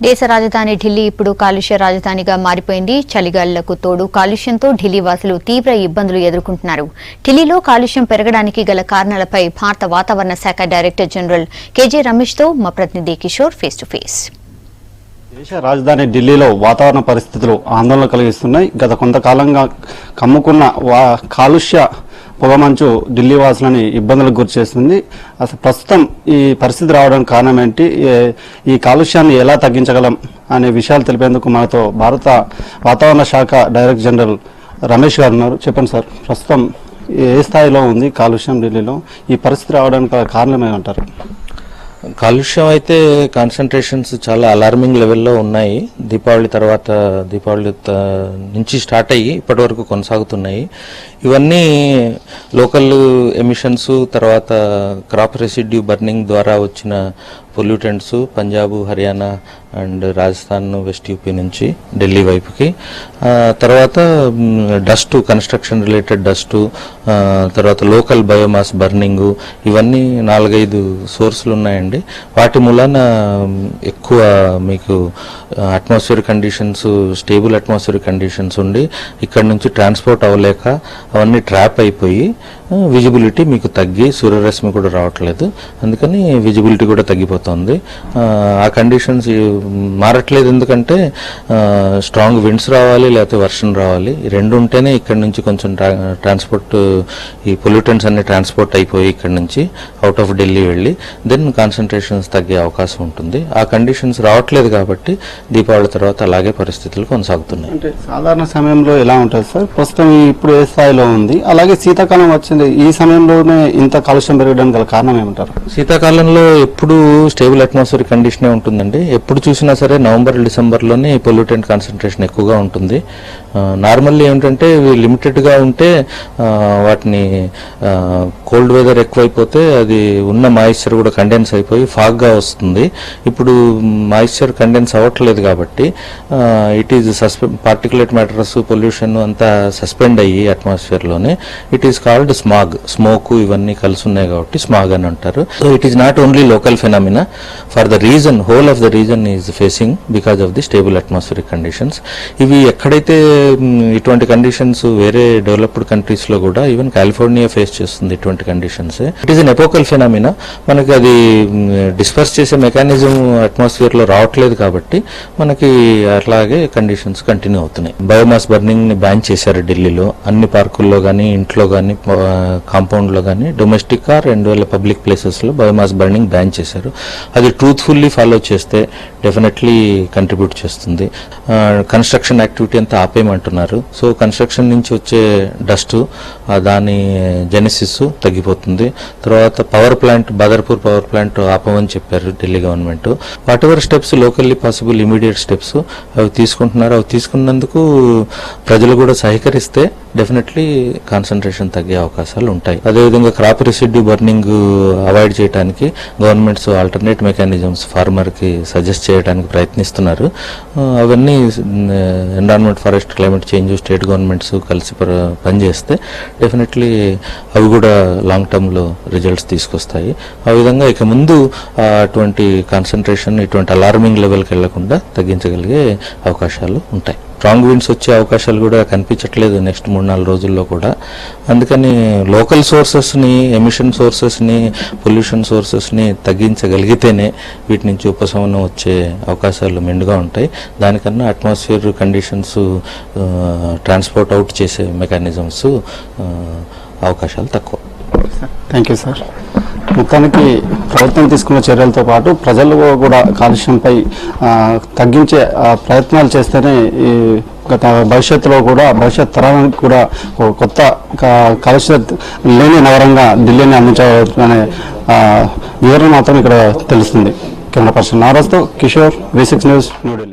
దేశ రాజధాని ఢిల్లీ ఇప్పుడు కాలుష్య రాజధానిగా మారిపోయింది. చలిగాలులకు తోడు కాలుష్యంతో ఢిల్లీ వాసులు తీవ్ర ఇబ్బందులు ఎదుర్కొంటున్నారు. ఢిల్లీలో కాలుష్యం పెరగడానికి గల కారణాలపై భారత వాతావరణ శాఖ డైరెక్టర్ జనరల్ కేజే రమేష్ తో మా ప్రతినిధి కిషోర్ ఫేస్ టు ఫేస్. దేశ రాజధాని ఢిల్లీలో వాతావరణ పరిస్థితులు ఆందోళన కలిగిస్తున్నాయి. గత కొంతకాలంగా కమ్ముకున్న కాలుష్య పొగమంచు ఢిల్లీ వాసులని ఇబ్బందులకు గురి చేస్తుంది. అసలు ప్రస్తుతం ఈ పరిస్థితి రావడానికి కారణం ఏంటి, ఈ కాలుష్యాన్ని ఎలా తగ్గించగలం అనే విషయాలు తెలిపేందుకు మనతో భారత వాతావరణ శాఖ డైరెక్టర్ జనరల్ రమేష్ గారు ఉన్నారు. చెప్పండి సార్, ప్రస్తుతం ఏ స్థాయిలో ఉంది కాలుష్యం ఢిల్లీలో? ఈ పరిస్థితి రావడానికి కారణం ఏమంటారు? కాలుష్యం అయితే కాన్సన్ట్రేషన్స్ చాలా అలార్మింగ్ లెవెల్లో ఉన్నాయి. దీపావళి నుంచి స్టార్ట్ అయ్యి ఇప్పటి వరకు కొనసాగుతున్నాయి. ఇవన్నీ లోకల్ ఎమిషన్స్, తర్వాత క్రాప్ రెసిడ్యూ బర్నింగ్ ద్వారా వచ్చిన pollutants Punjab, Haryana and Rajasthan, west UP నుంచి ఢిల్లీ వైపుకి, తర్వాత డస్ట్, కన్స్ట్రక్షన్ రిలేటెడ్ డస్ట్, తర్వాత లోకల్ బయోమాస్ బర్నింగ్, ఇవన్నీ 4-5 సోర్సులు ఉన్నాయండి. వాటి మూలన ఎక్కువ మీకు atmosphere conditions, stable atmosphere conditions ఉండి ఇక్కడ నుంచి ట్రాన్స్పోర్ట్ అవ్వలేక అవన్నీ ట్రాప్ అయిపోయి విజిబిలిటీ మీకు తగ్గి సూర్యరశ్మి కూడా రావట్లేదు. అందుకని విజిబిలిటీ కూడా తగ్గిపోతుంది. ఆ కండిషన్స్ మారట్లేదు. ఎందుకంటే స్ట్రాంగ్ విండ్స్ రావాలి, లేకపోతే వర్షం రావాలి. ఈ రెండు ఉంటేనే ఇక్కడ నుంచి కొంచెం ట్రాన్స్పోర్ట్, ఈ పొల్యూటెంట్స్ అన్ని ట్రాన్స్పోర్ట్ అయిపోయి ఇక్కడ నుంచి అవుట్ ఆఫ్ ఢిల్లీ వెళ్ళి దెన్ కాన్సన్ట్రేషన్స్ తగ్గే అవకాశం ఉంటుంది. ఆ కండిషన్స్ రావట్లేదు కాబట్టి దీపావళి తర్వాత అలాగే పరిస్థితులు కొనసాగుతున్నాయి. అంటే సాధారణ సమయంలో ఎలా ఉంటుంది సార్? ప్రస్తుతం ఇప్పుడు ఏ స్థాయిలో ఉంది? అలాగే శీతాకాలం వచ్చింది, ఈ సమయంలోనే ఇంత కాలుష్యం పెరగడానికి గల కారణం ఏమంటారు? శీతాకాలంలో ఎప్పుడు స్టేబుల్ అట్మాస్ఫియర్ కండిషనే ఉంటుందండి. ఎప్పుడు చూసినా సరే నవంబర్, డిసెంబర్లోనే పొల్యూటెంట్ కాన్సన్ట్రేషన్ ఎక్కువగా ఉంటుంది. నార్మల్లీ ఏమిటంటే లిమిటెడ్గా ఉంటే వాటిని కోల్డ్ వెదర్ ఎక్కువైపోతే అది ఉన్న మాయిశ్చర్ కూడా కండెన్స్ అయిపోయి ఫాగ్గా వస్తుంది. ఇప్పుడు మాయిశ్చర్ కండెన్స్ అవ్వట్లేదు కాబట్టి it is particulate matters, pollution అంతా సస్పెండ్ అయ్యి అట్మాస్ఫియర్లోనే ఇట్ ఈస్ కాల్డ్ స్మోక్, ఇవన్నీ కలిసి ఉన్నాయి కాబట్టి స్మాగ్ అని అంటారు. So it is not only local phenomena, for the reason, whole of the reason is facing because of the stable atmospheric conditions. ఇవి ఎక్కడైతే ఇటువంటి కండిషన్స్ వేరే డెవలప్డ్ కంట్రీస్ లో కూడా, ఈవెన్ కాలిఫోర్నియా ఫేస్ చేస్తుంది ఇటువంటి conditions. It is an epochal phenomena. మనకి అది డిస్పర్స్ చేసే మెకానిజం అట్మాస్ఫియర్ లో రావట్లేదు కాబట్టి మనకి అట్లాగే కండిషన్స్ కంటిన్యూ అవుతున్నాయి. బయోమాస్ బర్నింగ్ ని బ్యాన్ చేశారు ఢిల్లీలో. అన్ని పార్కుల్లో కానీ, ఇంట్లో కానీ, కాంపౌండ్ లో కానీ, డొమెస్టిక్ ఆర్ పబ్లిక్ ప్లేసెస్ లో బయోమాస్ బర్నింగ్ బ్యాన్ చేశారు. అది ట్రూత్ఫుల్లీ ఫాలో చేస్తే డెఫినెట్లీ కంట్రిబ్యూట్ చేస్తుంది. కన్స్ట్రక్షన్ యాక్టివిటీ అంతా ఆపేయమంటున్నారు. సో కన్స్ట్రక్షన్ నుంచి వచ్చే డస్ట్, దాని జెనసిస్ తగ్గిపోతుంది. తర్వాత power plant, Badarpur power plant ఆపమని చెప్పారు Delhi government. Whatever steps locally possible immediate steps అవి తీసుకుంటున్నారు. అవి తీసుకున్నందుకు ప్రజలు కూడా సహకరిస్తే డెఫినెట్లీ కాన్సన్ట్రేషన్ తగ్గే అవకాశాలు ఉంటాయి. అదేవిధంగా క్రాప్ రెసిడ్యూ బర్నింగ్ అవాయిడ్ చేయడానికి గవర్నమెంట్స్ ఆల్టర్నేట్ మెకానిజమ్స్ ఫార్మర్ కి సజెస్ట్ చేయడానికి ప్రయత్నిస్తున్నారు. అవన్నీ environment, forest, climate change, state governments కలిసి పనిచేస్తే డెఫినెట్లీ అవి కూడా లాంగ్ టర్మ్ లో రిజల్ట్స్ తీసుకొస్తాయి. ఆ విధంగా ఇక ముందు అటువంటి కాన్సన్ట్రేషన్ ఇటువంటి అలార్మింగ్ లెవెల్కి వెళ్లకుండా తగ్గించగలిగే అవకాశాలు ఉంటాయి. స్ట్రాంగ్ విండ్స్ వచ్చే అవకాశాలు కూడా కనిపించట్లేదు నెక్స్ట్ 3-4 రోజుల్లో కూడా. అందుకని లోకల్ సోర్సెస్ని, ఎమిషన్ సోర్సెస్ని, పొల్యూషన్ సోర్సెస్ని తగ్గించగలిగితేనే వీటి నుంచి ఉపశమనం వచ్చే అవకాశాలు మెండుగా ఉంటాయి. దానికన్నా అట్మాస్ఫియర్ కండిషన్స్, ట్రాన్స్పోర్ట్ అవుట్ చేసే మెకానిజమ్స్ అవకాశాలు తక్కువ. Thank you sir. మొత్తానికి ప్రభుత్వం తీసుకున్న చర్యలతో పాటు ప్రజలు కూడా కాలుష్యంపై తగ్గించే ప్రయత్నాలు చేస్తేనే ఈ భవిష్యత్తులో కూడా భవిష్యత్ తరానికి కూడా కొత్త కాలుష్య లేని నగరంగా ఢిల్లీని అందించాలనే వివరణ మాత్రం ఇక్కడ తెలుస్తుంది. కెమెరా పర్సన్ నారాజ్తో కిషోర్, V6 న్యూస్, న్యూఢిల్లీ.